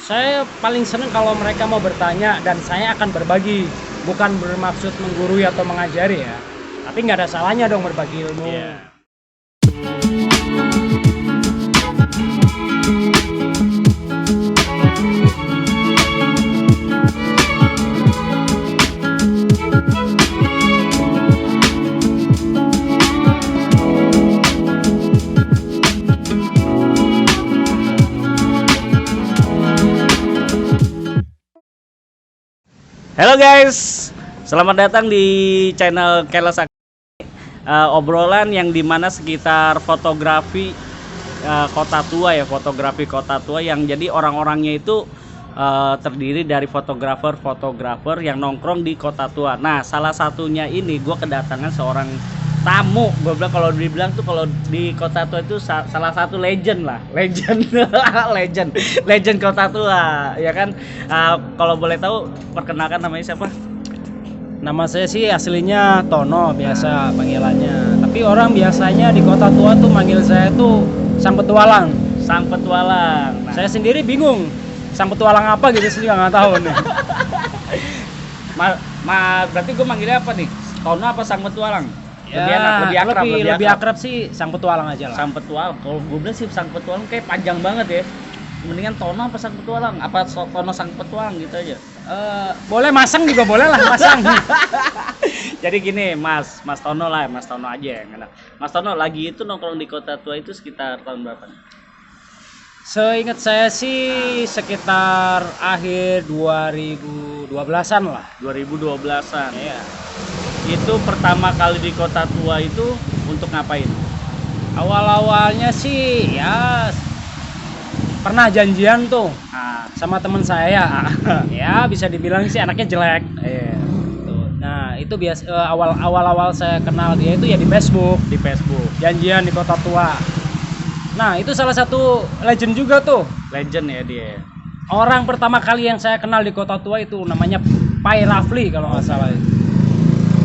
Saya paling seneng kalau mereka mau bertanya dan saya akan berbagi, bukan bermaksud menggurui atau mengajari ya. Tapi nggak ada salahnya dong berbagi ilmu. Iya. Halo guys, selamat datang di channel Keles obrolan yang dimana sekitar fotografi kota tua ya, fotografi kota tua yang jadi orang-orangnya itu terdiri dari fotografer yang nongkrong di kota tua. Nah, salah satunya ini gue kedatangan seorang tamu. Gue bilang kalau dibilang tuh kalau di kota tua itu salah satu legend lah, legend legend kota tua ya kan. Kalau boleh tahu perkenalkan namanya siapa? Nama saya sih aslinya Tono biasa panggilannya. Tapi orang biasanya di kota tua tuh manggil saya tuh Sang Petualang. Sang Petualang. Nah, Saya sendiri bingung Sang Petualang apa gitu sih nggak tahu nih. berarti gue manggilnya apa nih? Tono apa Sang Petualang? Ya, lebih akrab sih Sang Petualang aja lah. Sang Petualang. Kalau gue bilang sih Sang Petualang kayak panjang banget ya. Mendingan Tono apa Sang Petualang? Apa Tono Sang Petualang gitu aja. Boleh masang juga boleh lah masang. Jadi gini, Mas Tono lah, Mas Tono aja yang enak. Mas Tono lagi itu nongkrong di kota tua itu sekitar tahun berapa nih? Seingat saya sih sekitar akhir 2012-an lah. 2012-an. Iya. Itu pertama kali di kota tua itu untuk ngapain? Awal-awalnya sih ya pernah janjian tuh sama teman saya. Ya bisa dibilang sih anaknya jelek. Iya. Nah itu biasa awal-awal saya kenal dia itu ya di Facebook. Di Facebook. Janjian di kota tua. Nah itu salah satu legend juga tuh. Legend ya dia. Orang pertama kali yang saya kenal di kota tua itu namanya Pai Rafli kalau nggak salah.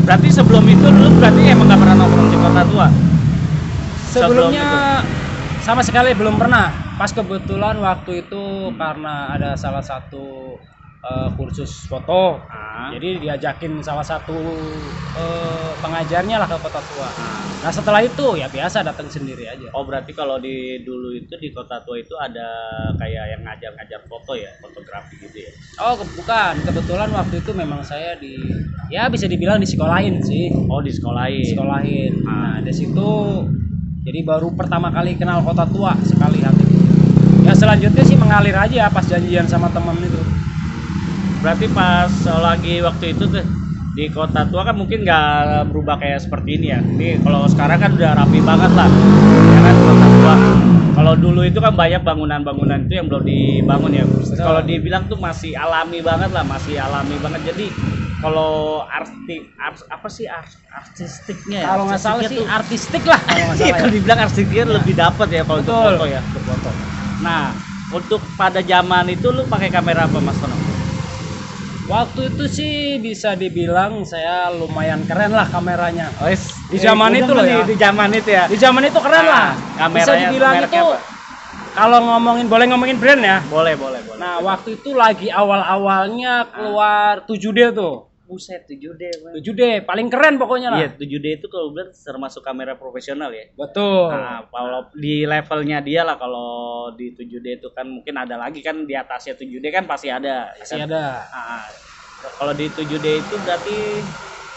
Berarti sebelum itu dulu berarti emang nggak pernah nongkrong di kota tua? Sebelumnya sama sekali belum pernah. Pas kebetulan waktu itu karena ada salah satu kursus foto, jadi diajakin salah satu pengajarnya lah ke kota tua. Nah setelah itu ya biasa datang sendiri aja. Oh berarti kalau di dulu itu di kota tua itu ada kayak yang ngajar-ngajar foto ya, fotografi gitu ya? Oh bukan, kebetulan waktu itu memang saya ya bisa dibilang disekolahin sih. Oh Disekolahin. Nah dari situ jadi baru pertama kali kenal kota tua sekali hati. Ya selanjutnya sih mengalir aja pas janjian sama teman itu. Berarti pas lagi waktu itu tuh di kota tua kan mungkin nggak berubah kayak seperti ini ya. Ini kalau sekarang kan udah rapi banget lah, ya kan kota tua. Kalau dulu itu kan banyak bangunan-bangunan itu yang belum dibangun ya. Kalau dibilang tuh masih alami banget lah, masih alami banget. Jadi kalau artistiknya ya? Kalau nggak salah sih artistik lah kalau nggak salah. Kalau dibilang artistiknya lebih dapat ya kalau untuk foto ya, untuk foto. Nah, untuk pada zaman itu lu pakai kamera apa Mas Tono? Waktu itu sih bisa dibilang saya lumayan keren lah kameranya. Di zaman itu loh ya. Di zaman itu ya. Di zaman itu keren lah. Bisa dibilang itu kalau boleh ngomongin brand ya? Boleh. Nah, waktu itu lagi awal-awalnya keluar 7D tuh. Buset, 7D. 7D paling keren pokoknya lah. Iya, 7D itu kalau bilang termasuk kamera profesional ya. Betul. Nah, kalau di levelnya dia lah, kalau di 7D itu kan mungkin ada lagi kan di atasnya 7D kan pasti ada. Pasti ya kan? ada. Nah, kalau di 7D itu berarti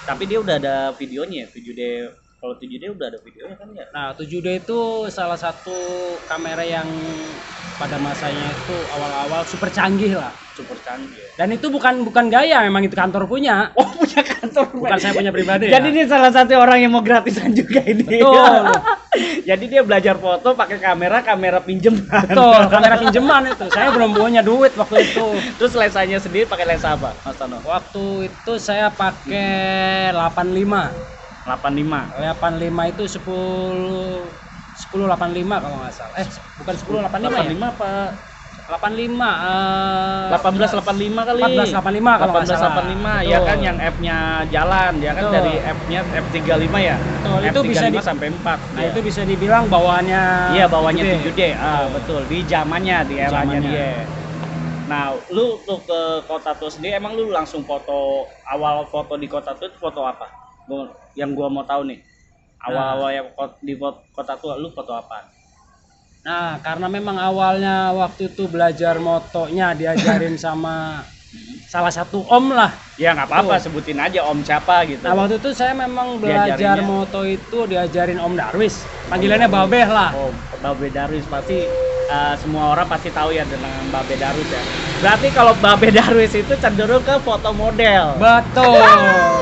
tapi dia udah ada videonya ya, 7D. Kalau 7D udah ada videonya kan ya. Nah, 7D itu salah satu kamera yang pada masanya itu awal-awal super canggih lah. Super canggih. Dan itu bukan gaya, memang itu kantor punya. Oh, punya kantor. Bukan saya punya pribadi. Jadi ya. dia salah satu orang yang mau gratisan juga ini. Betul. Jadi dia belajar foto pakai kamera pinjeman. Betul, kamera pinjaman itu. Saya belum punya duit waktu itu. Terus lensanya sendiri pakai lensa apa, Mas Tono? Waktu itu saya pakai 85 itu 1085 kalau nggak salah. Bukan 1085 85 ya? apa? 85 1885 kali. 1485 kalau nggak salah. 1885 ya kan yang F-nya jalan, ya kan. Betul. Dari F-nya F35 ya. Betul, itu F35 bisa sampai 4. Nah, itu bisa dibilang bawaannya. Iya, bawaannya 7D. Betul. Di zamannya, di eranya dia. Nah, lu tuh ke Kota Tua sendiri emang lu langsung foto awal foto di Kota Tua itu foto apa? Yang gua mau tahu nih. Awal-awal yang di Kota Tua lu foto apa? Nah, karena memang awalnya waktu itu belajar motonya diajarin sama salah satu om lah. Ya nggak apa-apa, sebutin aja om siapa gitu. Nah, waktu itu saya memang belajar moto itu diajarin Om Darwis. Panggilannya Babeh lah. Oh, Babeh Darwis pasti semua orang pasti tahu ya dengan Babeh Darwis ya. Berarti kalau Babeh Darwis itu cenderung ke foto model. Betul.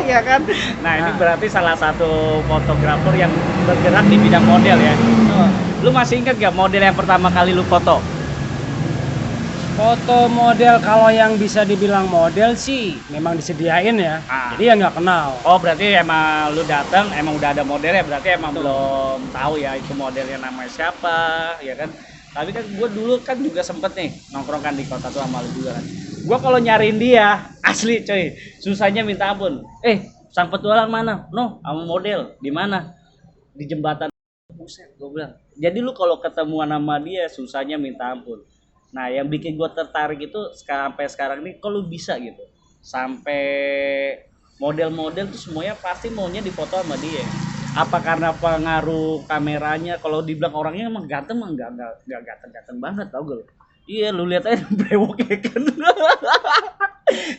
Ya kan? Nah, ini berarti salah satu fotografer yang bergerak di bidang model ya. Lu masih ingat gak model yang pertama kali lu foto? Foto model kalau yang bisa dibilang model sih memang disediain ya. Jadi ya nggak kenal. Oh, berarti emang lu datang emang udah ada modelnya, berarti emang belum tahu ya itu modelnya namanya siapa, ya kan? Tapi kan gue dulu kan juga sempet nih nongkrong kan di Kota Tua sama lu juga kan. Gue kalau nyariin dia asli coy, susahnya minta ampun. Sang petualang mana? No, sama model di mana? Di jembatan. Buset, gue bilang. Jadi lu kalau ketemuan sama dia susahnya minta ampun. Nah, yang bikin gue tertarik itu sampai sekarang ini kalau bisa gitu. Sampai model-model tuh semuanya pasti maunya difoto sama dia. Apa karena pengaruh kameranya? Kalau dibilang orangnya emang ganteng, emang enggak ganteng-ganteng banget tau gak lu. Iya, lu lihat aja brewok ya kan.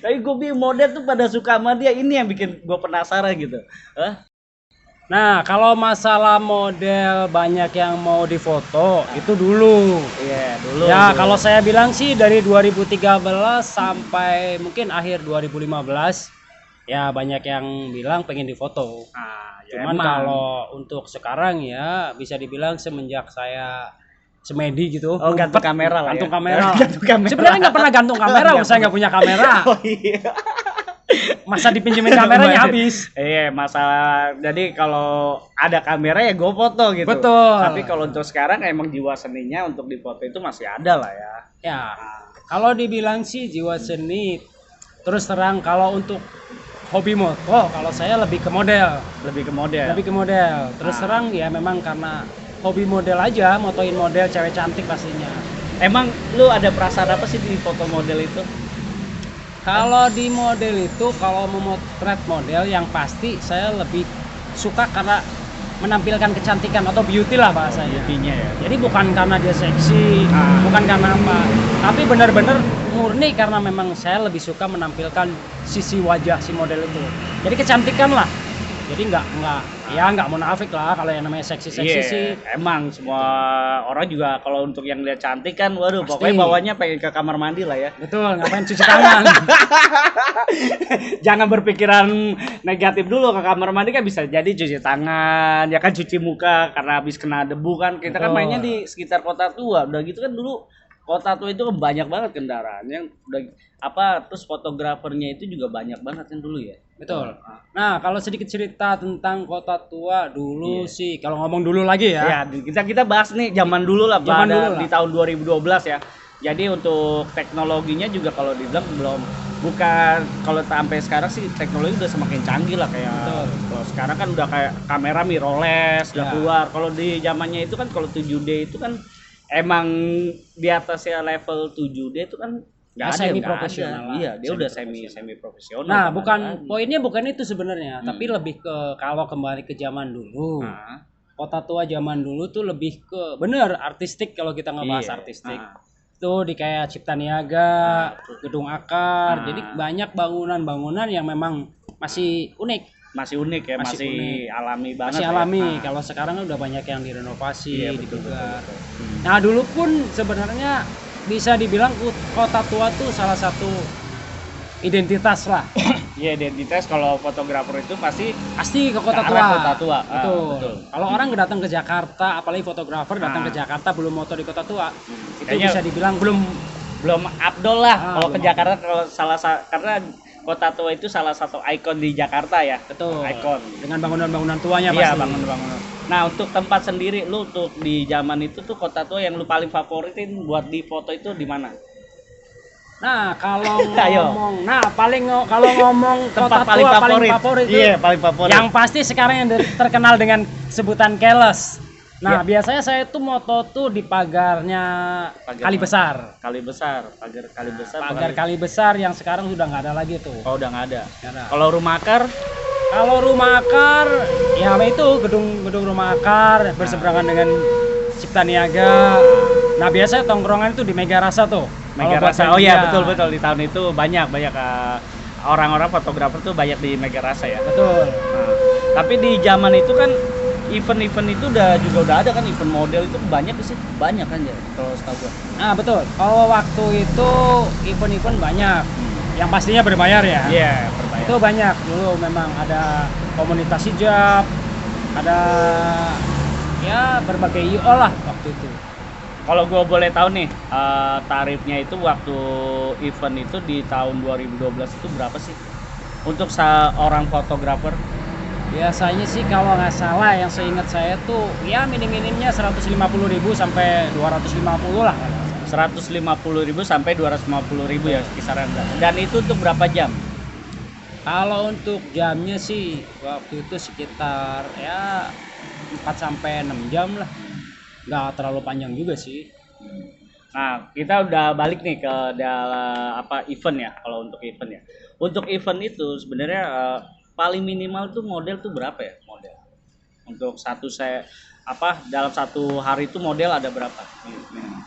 Tapi gue bilang model tuh pada suka sama dia. Ini yang bikin gue penasaran gitu. Nah, kalau masalah model banyak yang mau difoto, itu dulu. Iya, dulu. Ya, kalau saya bilang sih dari 2013 sampai mungkin akhir 2015, ya banyak yang bilang pengen difoto. Cuman kalau untuk sekarang ya bisa dibilang semenjak saya semedi gitu. Oh, gantung kamera lah. Gantung kamera. Sebenarnya nggak pernah gantung kamera, saya nggak punya kamera. Oh iya. Masa dipinjemin kameranya habis. Iya, masalah. Jadi kalau ada kamera ya gue foto gitu. Betul. Tapi kalau untuk sekarang emang jiwa seninya untuk difoto itu masih ada lah ya. Ya, kalau dibilang sih jiwa seni, terus terang kalau untuk hobi moto, kalau saya lebih ke model. Lebih ke model. Terus terang ya memang karena hobi model aja, motoin model cewek cantik pastinya. Emang lu ada perasaan apa sih di foto model itu? Kalau di model itu, kalau memotret model yang pasti saya lebih suka karena menampilkan kecantikan atau beauty lah bahasanya. Beauty-nya ya. Jadi bukan karena dia seksi, bukan karena apa, tapi benar-benar murni karena memang saya lebih suka menampilkan sisi wajah si model itu. Jadi kecantikan lah. Jadi nggak munafik lah kalau yang namanya seksi sih. Emang semua orang juga kalau untuk yang lihat cantik kan, waduh, pasti. Pokoknya bawahnya pengen ke kamar mandi lah ya. Betul, ngapain cuci tangan. Jangan berpikiran negatif dulu, ke kamar mandi kan bisa jadi cuci tangan, ya kan cuci muka karena habis kena debu kan. Kita kan mainnya di sekitar Kota Tua, udah gitu kan dulu Kota Tua itu kan banyak banget kendaraan yang udah terus fotografernya itu juga banyak banget kan dulu ya. Betul. Nah, kalau sedikit cerita tentang Kota Tua dulu sih, kalau ngomong dulu lagi ya. Ya, kita bahas nih zaman dulu lah, di tahun 2012 ya. Jadi untuk teknologinya juga kalau dibilang bukan kalau sampai sekarang sih teknologi udah semakin canggih lah kayak. Kalau sekarang kan udah kayak kamera mirrorless udah keluar. Kalau di zamannya itu kan kalau 7D itu kan emang di atasnya level 7D itu kan semi profesional. Iya, dia udah semi profesional. Nah, poinnya bukan itu sebenarnya, tapi lebih ke kalau kembali ke zaman dulu. Kota Tua zaman dulu tuh lebih ke bener artistik kalau kita ngebahas artistik. Tuh di kayak Cipta Niaga, Gedung Akar. Jadi banyak bangunan-bangunan yang memang masih unik. Masih unik ya, masih alami banget. Masih alami. Kalau sekarang kan udah banyak yang direnovasi, dipugar. Nah, dulu pun sebenarnya bisa dibilang Kota Tua tuh salah satu identitas lah. Iya, identitas kalau fotografer itu pasti ke Kota Tua. Betul. Kalau orang datang ke Jakarta, apalagi fotografer datang ke Jakarta belum moto di Kota Tua, itu bisa dibilang belum abdol lah kalau ke Jakarta. Kalau karena Kota Tua itu salah satu ikon di Jakarta ya. Betul. Ikon dengan bangunan-bangunan tuanya pasti. Iya, bangunan-bangunan. Nah, untuk tempat sendiri lu untuk di zaman itu tuh Kota Tua yang lu paling favoritin buat di foto itu di mana? Nah, kalau ngomong tempat Kota Tua paling favorit. Iya, paling favorit. Yang pasti sekarang yang terkenal dengan sebutan Keles. Nah, biasanya saya tuh moto tuh di pagarnya Kali Besar. Kali Besar, Kali Besar. Pagar Kali Besar yang sekarang sudah nggak ada lagi tuh. Oh, udah nggak ada. Nggak ada. Kalau Rumah Akar? Kalau Rumah Akar, ya itu gedung Rumah Akar berseberangan dengan Cipta Niaga. Nah, biasanya tongkrongan itu di Mega Rasa tuh. Mega Rasa. Oh iya, betul di tahun itu banyak orang-orang fotografer tuh banyak di Mega Rasa ya. Betul. Nah, tapi di zaman itu kan event-event itu udah ada kan, event model itu banyak sih, banyak kan ya kalau setahu gua. Nah, betul. Kalau waktu itu event-event banyak. Yang pastinya berbayar ya. Iya, berbayar. Itu banyak dulu, memang ada komunitas hijab, ada ya berbagai IO lah waktu itu. Kalau gue boleh tahu nih, tarifnya itu waktu event itu di tahun 2012 itu berapa sih untuk seorang fotografer? Biasanya sih kalau nggak salah yang seingat saya tuh ya minim-minimnya 150.000 sampai 250 lah. 150.000 sampai 250.000 ya kisaran. Dan itu untuk berapa jam? Kalau untuk jamnya sih waktu itu sekitar ya 4 sampai 6 jam lah. Nggak terlalu panjang juga sih. Nah, kita udah balik nih ke event ya, kalau untuk event ya. Untuk event itu sebenarnya paling minimal tuh model tuh berapa ya model? Untuk dalam satu hari itu model ada berapa minimal?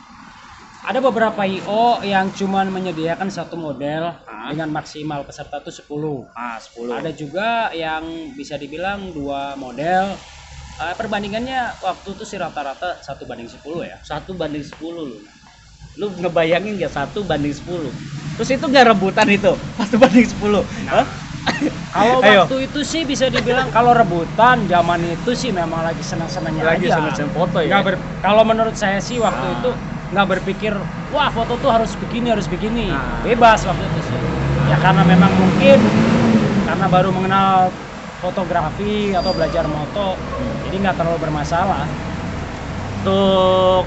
Ada beberapa IO yang cuman menyediakan satu model dengan maksimal peserta tuh 10. 10. Ada juga yang bisa dibilang 2 model. Perbandingannya waktu itu sih rata-rata 1:10 ya. 1:10 lu ngebayangin gak 1:10? Terus itu gak rebutan itu 1:10? Nah, kalau waktu itu sih bisa dibilang kalau rebutan zaman itu sih memang lagi senang-senangnya lagi aja. senang foto ya. Kalau menurut saya sih waktu itu nggak berpikir wah foto tuh harus begini. Bebas waktu itu sih. Ya karena memang mungkin karena baru mengenal fotografi atau belajar moto, jadi nggak terlalu bermasalah. Untuk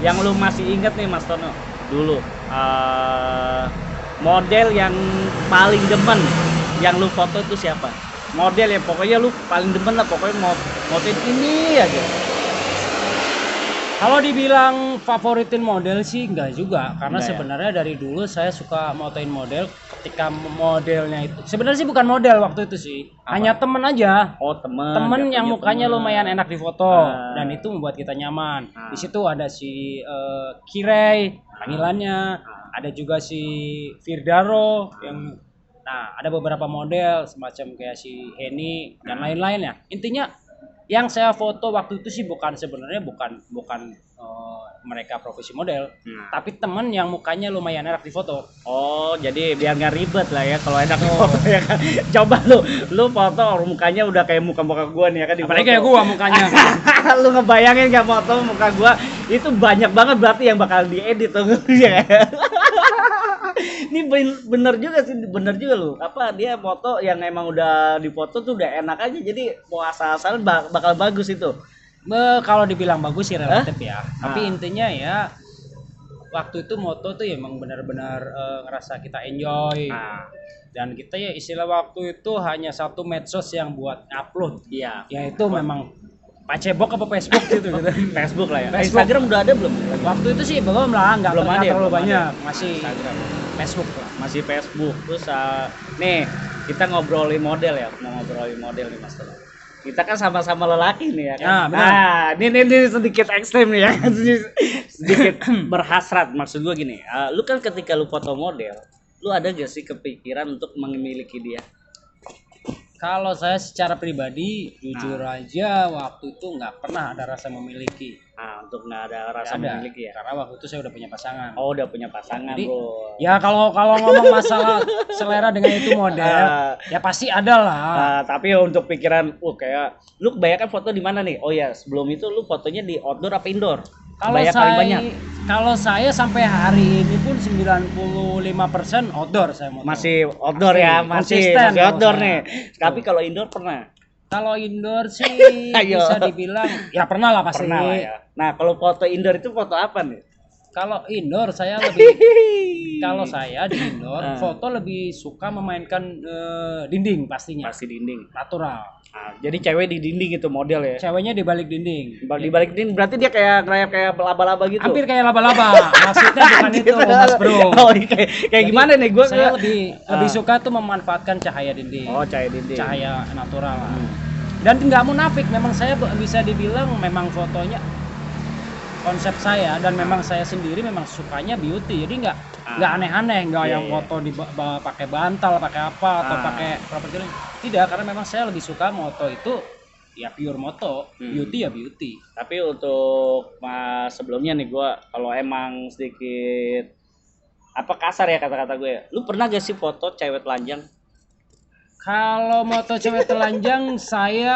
yang lu masih inget nih Mas Tono dulu, model yang paling demen yang lu foto itu siapa? Model yang pokoknya lu paling demen lah, pokoknya motoin ini aja. Kalau dibilang favoritin model sih enggak juga, karena Enggak, sebenarnya dari dulu saya suka motoin model. Ketika modelnya itu sebenarnya sih bukan model waktu itu sih, hanya temen aja. Oh, temen yang mukanya lumayan enak di foto dan itu membuat kita nyaman. Di situ ada si Kirei panggilannya, ada juga si Firdaro yang ada beberapa model semacam kayak si Heni dan lain-lain ya. Intinya yang saya foto waktu itu sih sebenarnya bukan mereka profesi model, tapi temen yang mukanya lumayan enak di foto. Oh, jadi biar nggak ribet lah ya kalau enak di foto ya kan. Coba lu foto mukanya udah kayak muka gua nih ya kan. Apalagi kayak gua mukanya. Lu ngebayangin nggak foto muka gua itu banyak banget berarti yang bakal diedit tuh ya. Ini bener juga lu. Dia foto yang emang udah dipoto tuh udah enak aja, jadi mau asal-asalan bakal bagus itu. Kalau dibilang bagus sih relatif ya. Tapi intinya ya waktu itu moto tuh ya emang benar-benar ngerasa kita enjoy. Dan kita ya istilah waktu itu hanya satu medsos yang buat upload. Iya. Ya itu memang Pacebok apa Facebook gitu. Facebook lah ya. Facebook. Instagram udah ada belum? Waktu itu sih belum lah, nggak terlalu banyak. Masih Instagram. Facebook lah. Masih Facebook. Terus nih kita ngobrolin model ya, mau ngobrolin model nih Mas Tono. Kita kan sama-sama lelaki nih ya kan. Ini sedikit ekstrim nih ya. sedikit berhasrat, maksud gua gini. Lu kan ketika lu foto model, lu ada gak sih kepikiran untuk memiliki dia? Kalau saya secara pribadi jujur aja waktu itu nggak pernah ada rasa memiliki. Untuk nggak ada rasa memiliki ya? Karena waktu itu saya udah punya pasangan. Oh, udah punya pasangan. Jadi, bro. Ya kalau ngomong masalah selera dengan itu model, ya pasti ada lah. Tapi untuk pikiran, kayak lu kebanyakan foto di mana nih? Oh ya, sebelum itu lu fotonya di outdoor apa indoor? Kalau saya sampai hari ini pun 95% outdoor saya moto. Masih outdoor ya, masih outdoor nih. Tapi kalau indoor pernah? Kalau indoor sih bisa dibilang ya pernah lah pasti. Pernah lah ya. Nah, kalau foto indoor itu foto apa nih? Kalau indoor saya lebih kalau saya di indoor foto lebih suka memainkan dinding pastinya. Pasti dinding. Natural. Nah, jadi cewek di dinding itu model ya. Ceweknya di balik dinding. Di balik dinding berarti dia kayak laba-laba gitu. Hampir kayak laba-laba. Maksudnya bukan itu, Mas Bro. Oh, kayak gimana nih gua? Saya lebih suka tuh memanfaatkan cahaya dinding. Oh, cahaya dinding. Cahaya natural lah. Dan nggak munafik, memang saya bisa dibilang memang fotonya konsep saya dan memang saya sendiri memang sukanya beauty, jadi nggak aneh-aneh, nggak yang foto di pakai bantal, pakai apa atau pakai properti tidak, karena memang saya lebih suka moto itu ya pure moto, beauty ya beauty. Tapi untuk sebelumnya nih gua kalau emang sedikit apa kasar ya kata-kata gue, lu pernah gak sih foto cewek telanjang? Kalau moto cewek telanjang saya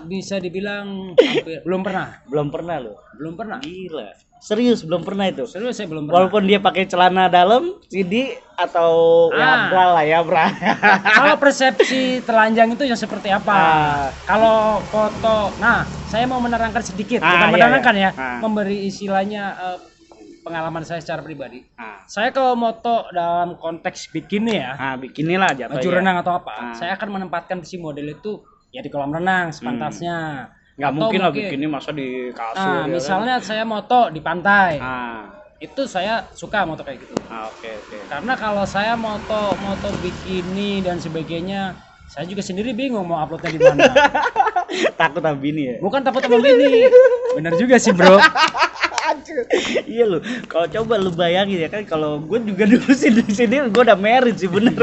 bisa dibilang hampir belum pernah. Belum pernah lo? Belum pernah. Gila. Serius belum pernah itu? Serius saya belum pernah. Walaupun dia pakai celana dalam, CD atau ya bra lah ya bra. Kalau persepsi telanjang itu yang seperti apa? Kalau foto, nah saya mau menerangkan sedikit, bukan menerangkan ya, memberi istilahnya pengalaman saya secara pribadi. Saya kalau moto dalam konteks bikini ya, bikini lah jatuhnya. baju renang atau apa, saya akan menempatkan si model itu ya di kolam renang sepantasnya. Nggak mungkin lah bikini masa di kasur. Nah, ya misalnya kan? saya moto di pantai. Ah. Itu saya suka moto kayak gitu. Oke. Karena kalau saya moto bikini dan sebagainya, saya juga sendiri bingung mau uploadnya di mana. Takut sama bini ya? Bukan takut sama bini. Bener juga sih, Bro. Iya lu, kalau coba lu bayangin ya kan, kalau gue juga dulu sih di sini gue udah married sih bener.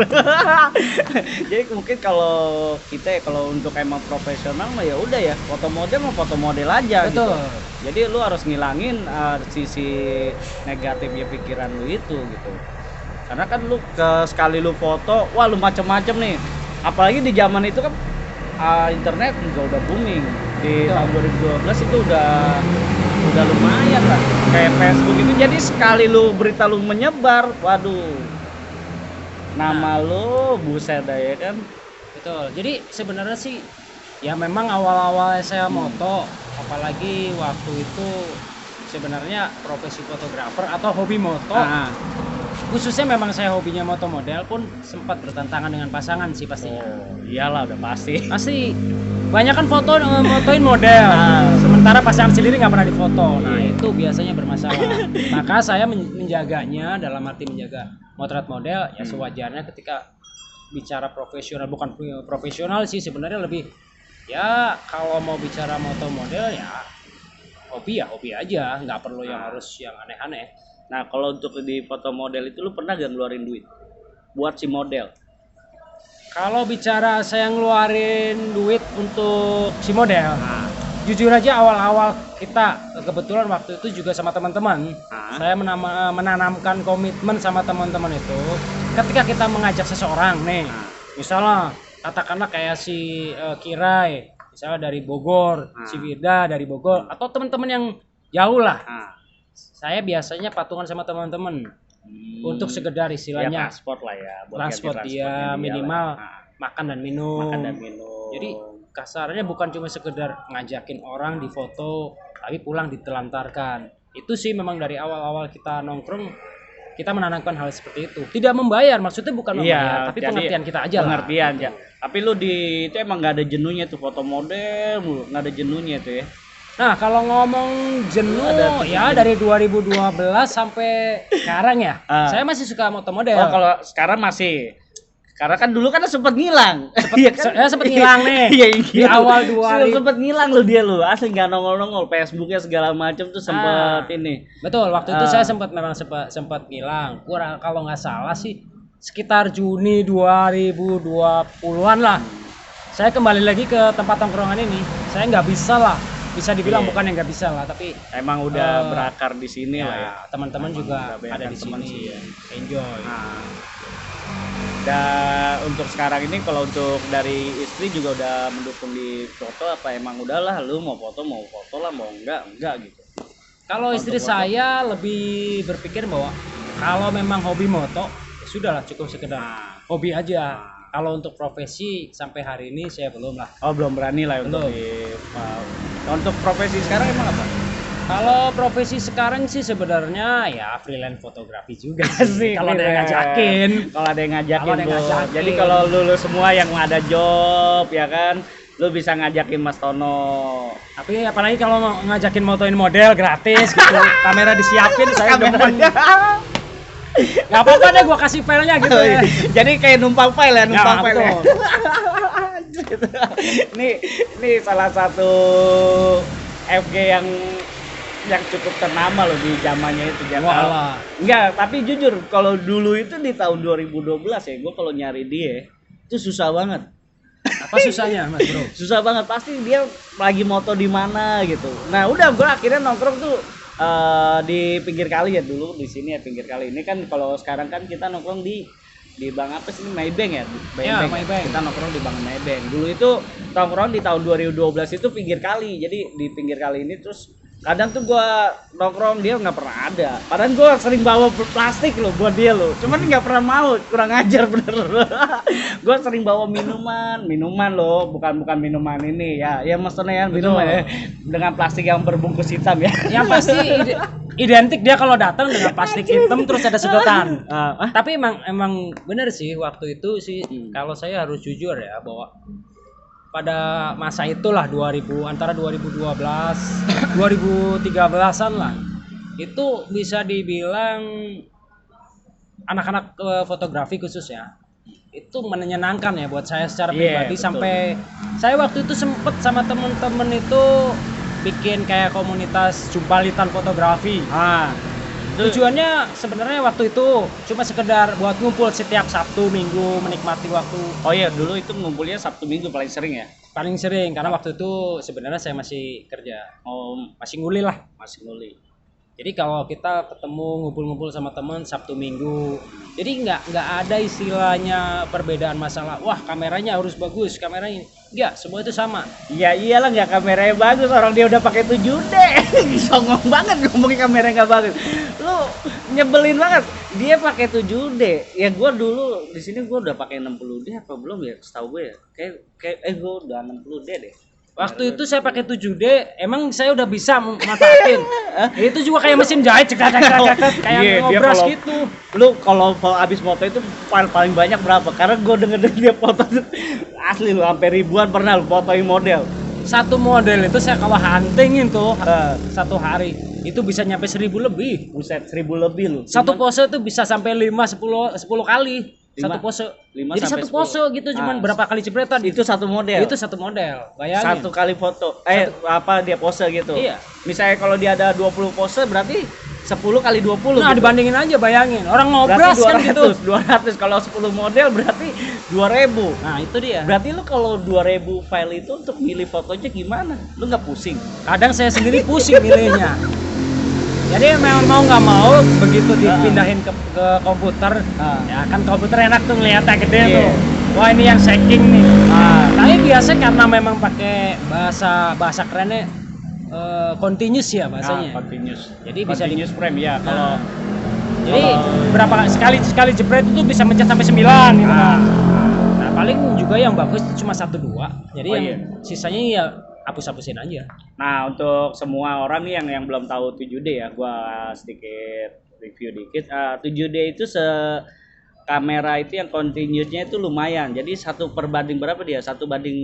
Jadi mungkin kalau kita ya kalau untuk emang profesional mah ya udah ya foto model aja. Betul. Gitu. Jadi lu harus ngilangin sisi negatifnya pikiran lu itu gitu. Karena kan lu sekali lu foto, wah lu macem-macem nih. Apalagi di zaman itu kan internet juga udah booming. Di tahun 2012 itu udah lumayan lah kayak Facebook itu, jadi sekali lu berita lu menyebar, waduh nama lu buset dah ya kan. Betul. Jadi sebenarnya sih ya memang awal-awal saya moto, apalagi waktu itu sebenarnya profesi fotografer atau hobi moto. Khususnya memang saya hobinya moto model pun sempat bertentangan dengan pasangan sih pastinya. Oh, iyalah udah pasti. Pasti banyak kan foto motoin model, sementara pasangan sendiri nggak pernah difoto. Nah itu biasanya bermasalah. Maka saya menjaganya, dalam arti menjaga motret model ya sewajarnya ketika bicara profesional, bukan profesional sih sebenarnya, lebih ya kalau mau bicara moto model ya hobi aja, nggak perlu yang harus yang aneh-aneh. Nah kalau untuk di foto model itu lu pernah gak ngeluarin duit buat si model? Kalau bicara saya ngeluarin duit untuk si model, jujur aja awal-awal kita kebetulan waktu itu juga sama teman-teman, saya menanamkan komitmen sama teman-teman itu. Ketika kita mengajak seseorang nih, misalnya katakanlah kayak si Kirai, misalnya dari Bogor, si Firda dari Bogor, atau teman-teman yang jauh lah. Saya biasanya patungan sama teman-teman untuk sekedar istilahnya transport lah ya, transport dia minimal makan dan minum. Jadi kasarnya bukan cuma sekedar ngajakin orang di foto tapi pulang ditelantarkan. Itu sih memang dari awal-awal kita nongkrong kita menanamkan hal seperti itu. Tidak membayar, maksudnya bukan membayar, tapi pengertian kita aja lah. Pengertian ya. Tapi lu itu emang nggak ada jenuhnya tuh foto model, nggak ada jenuhnya tuh ya. Nah kalau ngomong jenuh ya dari 2012 sampai sekarang ya, saya masih suka moto model. Oh kalau sekarang masih, karena kan dulu kan sempat ngilang. Sempat ngilang nih. Di awal 2000 sempat ngilang dia asli nggak nongol Facebooknya segala macam tuh sempat ini. Betul, waktu itu saya sempat ngilang. Kurang kalau nggak salah sih sekitar Juni 2020-an lah. Saya kembali lagi ke tempat tongkrongan ini. Saya nggak bisa dibilang bukan yang nggak bisa lah, tapi emang udah berakar di sini lah ya. Teman-teman juga ada di sini ya. Enjoy. Dan untuk sekarang ini kalau untuk dari istri juga udah mendukung di foto apa emang udahlah lu mau foto lah, mau enggak gitu. Kalau istri saya lebih berpikir bahwa kalau memang hobi moto ya sudahlah, cukup sekedar hobi aja. Kalau untuk profesi sampai hari ini saya belum lah. Oh belum berani lah untuk untuk profesi sekarang emang apa? Kalau profesi sekarang sih sebenarnya ya freelance fotografi juga sih. Kalau ada yang ngajakin. Kalau ada yang ngajakin, Kalau ada yang Bu. ngajakin. Jadi kalau lu semua yang ada job ya kan, lu bisa ngajakin Mas Tono. Tapi apalagi kalau mau ngajakin motoin model gratis gitu. Kamera disiapin saya demen. Gak apa-apa deh gua kasih filenya gitu ya. Jadi kayak numpang file ya, numpang Ya, file. Ya. betul. ini salah satu FG yang cukup ternama loh di zamannya itu Walah. Enggak, tapi jujur kalau dulu itu di tahun 2012 ya, gua kalau nyari dia itu susah banget. Apa susahnya, Mas Bro? Susah banget, pasti dia lagi moto di mana gitu. Nah, udah gua akhirnya nongkrong tuh di pinggir kali ya dulu di sini ya pinggir kali. Ini kan kalau sekarang kan kita nongkrong di Bang apa sih Maybank ya? Ya, Maybank. Maybank. Kita nongkrong di Bang Maybank. Dulu itu nongkrong di tahun 2012 itu pinggir kali. Jadi di pinggir kali ini terus kadang tuh gua nongkrong dia nggak pernah ada. Padahal gua sering bawa plastik loh buat dia loh. Cuman nggak pernah mau, kurang ajar bener. Gua sering bawa minuman loh, bukan minuman ini ya. Ya maksudnya ya minuman ya dengan plastik yang berbungkus hitam ya. Yang pasti identik dia kalau datang dengan plastik hitam terus ada sedotan. Tapi emang bener sih waktu itu sih kalau saya harus jujur ya bahwa pada masa itulah antara 2012 2013-an lah. Itu bisa dibilang anak-anak fotografi khususnya itu menyenangkan ya buat saya secara pribadi. Sampai saya waktu itu sempet sama temen-temen itu bikin kayak komunitas jumpalitan fotografi. Tujuannya sebenarnya waktu itu cuma sekedar buat ngumpul setiap Sabtu Minggu menikmati waktu. Oh iya, dulu itu ngumpulnya Sabtu Minggu paling sering ya? Paling sering karena waktu itu sebenarnya saya masih kerja. Masih nguli lah, masih nguli. Jadi kalau kita ketemu ngumpul-ngumpul sama teman Sabtu Minggu, jadi nggak ada istilahnya perbedaan masalah. Wah kameranya harus bagus, kameranya nggak, semua itu sama. Iya iyalah nggak kameranya bagus, orang dia udah pakai 7D. Songong banget ngomongin kameranya nggak bagus. Lu nyebelin banget. Dia pakai 7D. Ya gua dulu di sini gua udah pakai 60D apa belum ya? Setahu gue ya. Kayak gua udah 60D deh. Waktu itu saya pakai 7D, emang saya udah bisa manfaatin. Itu juga kayak mesin jahit, kayak ngobras gitu. Lu kalau habis foto itu paling banyak berapa? Karena gue denger dia foto asli lu sampai ribuan pernah lu fotoin model. Satu model itu saya kalau huntingin tuh satu hari itu bisa nyampe 1000 lebih. Buset, 1000 lebih lu. Satu pose tuh bisa sampai 10 kali. Satu pose. Jadi satu 10. pose gitu cuman berapa kali jepretan. Itu satu model. Itu satu model. Bayangin. Satu kali foto. Dia pose gitu. Iya. Misalnya kalau dia ada 20 pose berarti 10 kali 20. Nah, gitu. dibandingin aja bayangin. Orang ngobras kan gitu. 200 kalau 10 model berarti 2000. Nah, itu dia. Berarti lu kalau 2000 file itu untuk milih fotonya gimana? Lu nggak pusing? Kadang saya sendiri pusing milihnya. Jadi memang mau nggak mau begitu dipindahin ke komputer, ya kan komputer enak tuh ngeliatnya gede tuh. Wah ini yang shaking nih. Tapi biasa karena memang pakai bahasa kerennya continuous ya bahasanya. Continuous. Jadi continuous bisa frame ya kalau. Jadi berapa sekali jepret itu bisa mencet sampai 9 gitu kan. Nah paling juga yang bagus itu cuma 1-2. Jadi sisanya ya hapus-hapusin aja. Nah, untuk semua orang nih yang belum tahu 7D ya, gua sedikit review dikit. 7D itu kamera itu yang continuousnya itu lumayan. Jadi 1 per banding berapa dia? 1 banding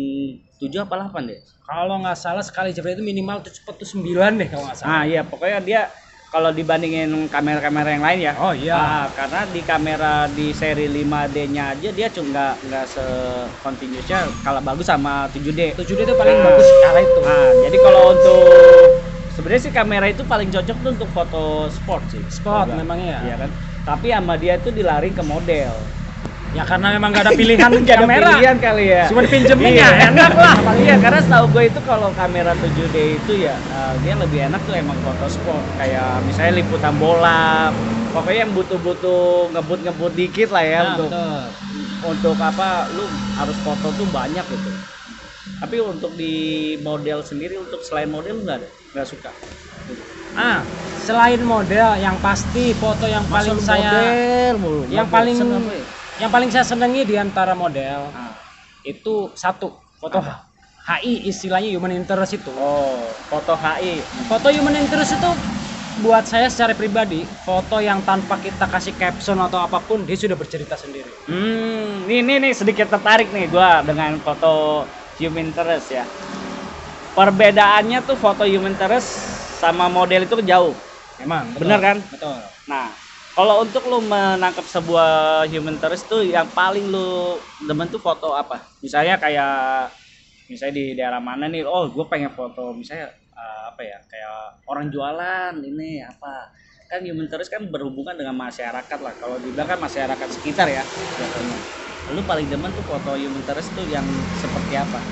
7 apa 8 deh? Kalau nggak salah sekali jepret itu minimal 9 deh kalau nggak salah. Iya, pokoknya dia kalau dibandingin kamera-kamera yang lain ya. Oh iya. Karena di kamera di seri 5D-nya aja dia cuma nggak se-continuousnya kalah bagus sama 7D. 7D itu paling bagus karena itu. Jadi kalau untuk sebenarnya sih kamera itu paling cocok tuh untuk foto sport sih. Sport memang ya. Iya kan. Tapi sama dia itu dilari ke model. Ya karena memang gak ada pilihan Gak ada kamera. pilihan kali ya. Cuma dipinjemin ya enak lah. Iya, karena setahu gue itu kalau kamera 7D itu ya dia lebih enak tuh emang foto sport. Kayak misalnya liputan bola. Pokoknya yang butuh ngebut dikit lah ya untuk apa lu harus foto tuh banyak gitu. Tapi untuk di model sendiri untuk selain model lu nggak suka. Selain model yang pasti foto yang paling yang paling saya senangi di antara model itu satu foto HI, istilahnya human interest itu. Oh, foto HI. Foto human interest itu buat saya secara pribadi, foto yang tanpa kita kasih caption atau apapun dia sudah bercerita sendiri. Nih sedikit tertarik nih gua dengan foto human interest ya. Perbedaannya tuh foto human interest sama model itu jauh. Memang, betul. Bener kan? Betul. Nah, kalau untuk lu menangkap sebuah human interest tuh yang paling lu demen tuh foto apa? Misalnya di daerah mana nih? Oh, gue pengen foto misalnya apa ya? Kayak orang jualan ini apa? Kan human interest kan berhubungan dengan masyarakat lah. Kalau dibilang kan masyarakat sekitar ya biasanya. Lu paling demen tuh foto human interest tuh yang seperti apa?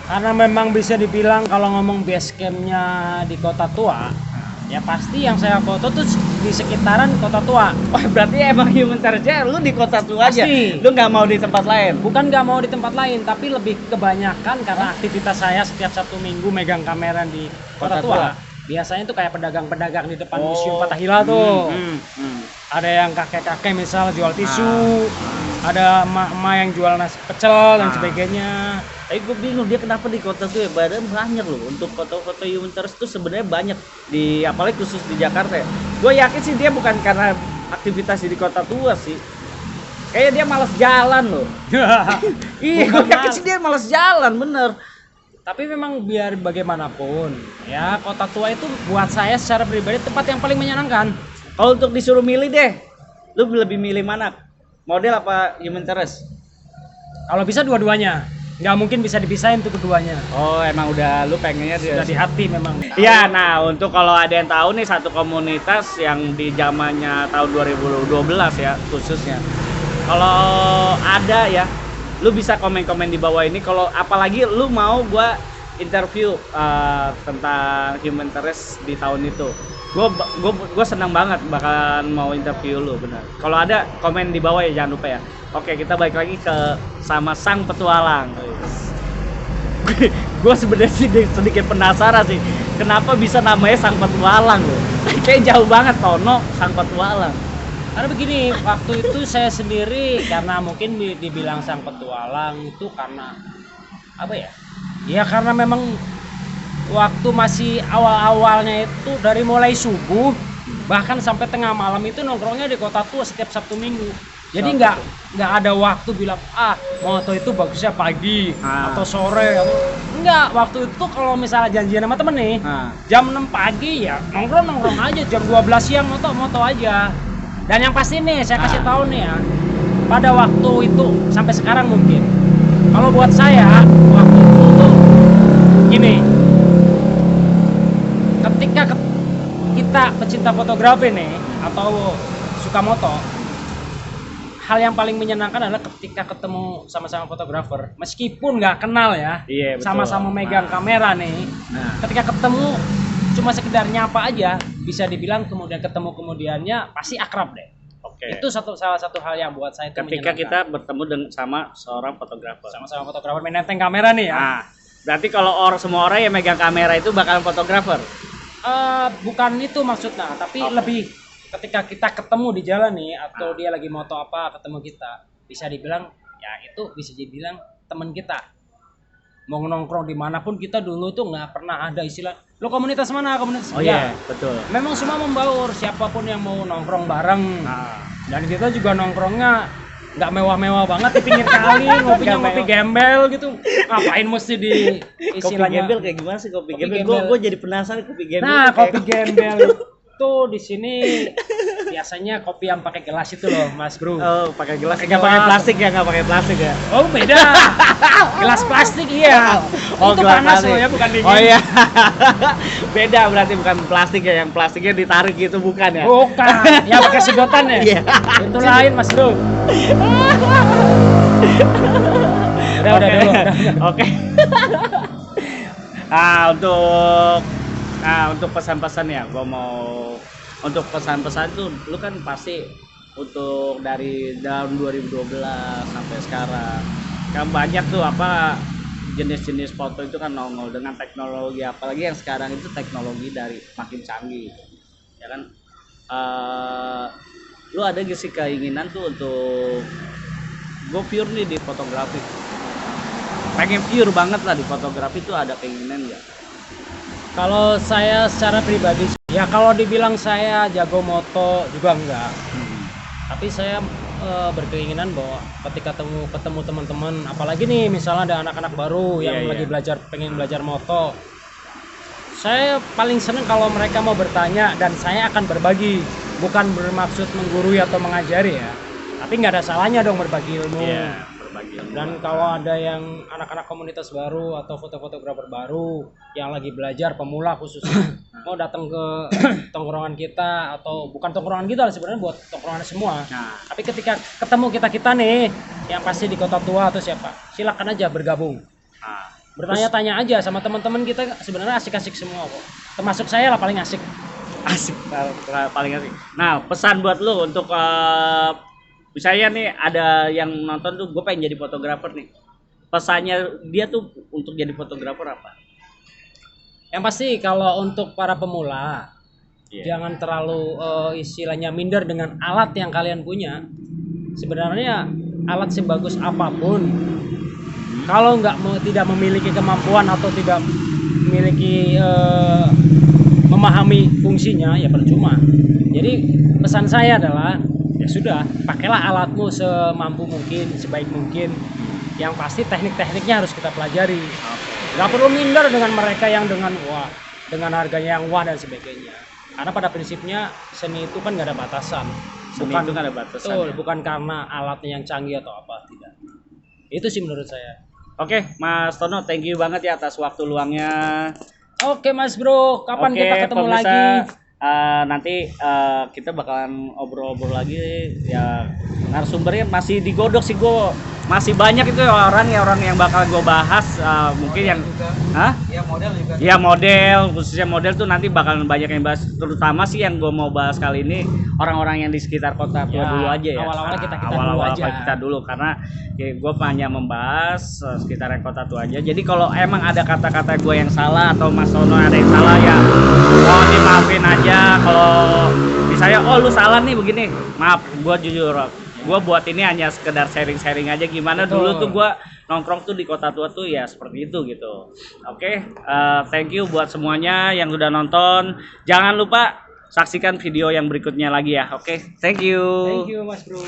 Karena memang bisa dibilang kalau ngomong base campnya di Kota Tua, ya pasti yang saya foto tuh di sekitaran Kota Tua. Oh, berarti emang human interest-nya lu di Kota Tua aja. Pasti. Lu nggak mau di tempat lain. Bukan nggak mau di tempat lain, tapi lebih kebanyakan karena aktivitas saya setiap Sabtu Minggu megang kamera di Kota Tua. Biasanya tuh kayak pedagang-pedagang di depan Museum Fathahillah tuh. Ada yang kakek-kakek misal jual tisu, ada emak-emak yang jual nasi pecel dan sebagainya. Tapi gue bingung dia kenapa di kota tuh ya, badan banyak loh untuk foto-foto human interest tuh sebenarnya banyak di apalagi khusus di Jakarta ya. Gue yakin sih dia bukan karena aktivitas di Kota Tua sih. Kayaknya dia malas jalan loh. Iya, gue yakin sih dia malas jalan bener. Tapi memang biar bagaimanapun, ya Kota Tua itu buat saya secara pribadi tempat yang paling menyenangkan. Kalau untuk disuruh milih deh, lu lebih milih mana? Model apa human interest? Kalau bisa dua-duanya. Nggak mungkin bisa dipisahin tuh keduanya. Oh, emang udah lu pengennya Sudah di hati memang. Iya, nah untuk kalau ada yang tahu nih satu komunitas yang di zamannya tahun 2012 ya khususnya. Kalau ada ya, lu bisa komen-komen di bawah ini. Kalau apalagi lu mau gua interview tentang human interest di tahun itu. Gua senang banget bakalan mau interview lu benar. Kalau ada komen di bawah ya jangan lupa ya. Oke, kita balik lagi ke sama sang petualang. Gue sebenarnya sih sedikit penasaran sih, kenapa bisa namanya sang petualang loh? Kayak jauh banget Tono sang petualang. Karena begini, waktu itu saya sendiri karena mungkin dibilang sang petualang itu karena apa ya? Ya karena memang waktu masih awal-awalnya itu dari mulai subuh bahkan sampai tengah malam itu nongkrongnya di Kota Tua setiap Sabtu Minggu. Jadi nggak ada waktu bilang moto itu bagusnya pagi atau sore. Enggak, waktu itu kalau misalnya janjian sama temen nih jam 6 pagi ya nongkrong aja, jam 12 siang moto aja. Dan yang pasti nih saya kasih tahu nih ya, pada waktu itu sampai sekarang mungkin kalau buat saya waktu itu tuh gini, ketika kita pecinta fotografi nih atau suka moto, hal yang paling menyenangkan adalah ketika ketemu sama-sama fotografer, meskipun nggak kenal ya, sama-sama megang kamera nih. Ketika ketemu cuma sekedar nyapa aja, bisa dibilang kemudiannya pasti akrab deh. Itu salah satu hal yang buat saya ketika kita bertemu sama seorang fotografer. Sama-sama fotografer menenteng kamera nih ya. Nah, berarti kalau semua orang yang megang kamera itu bakalan fotografer. Bukan itu maksudnya, tapi lebih ketika kita ketemu di jalan nih atau dia lagi moto apa ketemu kita, bisa dibilang ya itu bisa dibilang teman kita. Mau nongkrong dimanapun kita dulu tuh nggak pernah ada istilah lo komunitas mana Betul. Memang semua membaur, siapapun yang mau nongkrong bareng. Dan kita juga nongkrongnya nggak mewah-mewah banget di pinggir kali, ngopi gembel gitu. Ngapain mesti di istilahnya kopi gembel kayak gimana sih kopi gembel? Gue jadi penasaran kopi gembel. Nah, kopi gembel tuh di sini biasanya kopi yang pakai gelas itu loh, Mas Bro. Oh, pakai gelas. Nggak pakai plastik ya, nggak pakai plastik ya. Oh, beda. Gelas plastik iya. Oh, itu panas loh ya, bukan dingin. Oh iya. Beda berarti bukan plastik ya, yang plastiknya ditarik gitu bukan ya? Bukan. Ya pakai sedotan ya. Iya. Itu lain, Mas Bro. Udah dulu. Oke. Untuk pesan-pesan ya, gua mau untuk pesan-pesan tuh lu kan pasti untuk dari tahun 2012 sampai sekarang kan banyak tuh apa jenis-jenis foto itu kan nongol dengan teknologi, apalagi yang sekarang itu teknologi dari makin canggih ya kan. Lu ada gak sih keinginan tuh untuk go pure nih di fotografi? pengen pure banget lah di fotografi itu ada keinginan nggak? Kalau saya secara pribadi, ya kalau dibilang saya jago moto juga enggak. Tapi saya berkeinginan bahwa ketika ketemu teman-teman, apalagi nih misalnya ada anak-anak baru yang lagi pengen belajar moto, saya paling seneng kalau mereka mau bertanya dan saya akan berbagi, bukan bermaksud menggurui atau mengajari ya, tapi nggak ada salahnya dong berbagi ilmu. Dan kalau ada yang anak-anak komunitas baru atau fotografer baru yang lagi belajar, pemula khususnya, mau datang ke tongkrongan kita, atau bukan tongkrongan kita lah sebenarnya, buat tongkrongan semua. Tapi ketika ketemu kita nih yang pasti di Kota Tua atau siapa, silakan aja bergabung. Bertanya-tanya aja sama teman-teman kita, sebenarnya asik-asik semua kok. Termasuk saya lah paling asik. Paling asik. Nah, pesan buat lu untuk misalnya nih ada yang nonton tuh, gue pengen jadi fotografer nih. Pesannya dia tuh untuk jadi fotografer apa? Yang pasti kalau untuk para pemula, jangan terlalu istilahnya minder dengan alat yang kalian punya. Sebenarnya alat sebagus apapun, kalau tidak memiliki kemampuan atau tidak memiliki memahami fungsinya, ya percuma. Jadi pesan saya adalah, ya sudah, pakailah alatmu semampu mungkin, sebaik mungkin. Yang pasti teknik-tekniknya harus kita pelajari. Gak perlu minder dengan mereka yang dengan harganya yang dan sebagainya. Karena pada prinsipnya seni itu kan gak ada batasan. Bukan ada batasan. Betul, bukan karena alatnya yang canggih atau apa, tidak. Itu sih menurut saya. Oke, Mas Tono, thank you banget ya atas waktu luangnya. Oke, Mas Bro, kapan kita ketemu pemirsa, lagi? Nanti kita bakalan obrol-obrol lagi ya. Narasumbernya masih digodok sih, gue masih banyak itu orang yang bakal gue bahas, mungkin yang model khususnya model tuh nanti bakalan banyak yang bahas, terutama sih yang gue mau bahas kali ini orang-orang yang di sekitar Kota Tua dulu aja ya. Awal-awal kita dulu karena ya, gue hanya membahas sekitaran Kota Tua aja. Jadi kalau emang ada kata-kata gue yang salah atau Mas Tono ada yang salah, ya mohon dimaafin aja. Kalau misalnya lu salah nih begini, maaf, gue jujur, gue buat ini hanya sekedar sharing-sharing aja gimana. Betul. Dulu tuh gue nongkrong tuh di Kota Tua tuh ya seperti itu gitu. Oke, thank you buat semuanya yang udah nonton. Jangan lupa saksikan video yang berikutnya lagi ya. Oke, thank you. Thank you Mas Bro.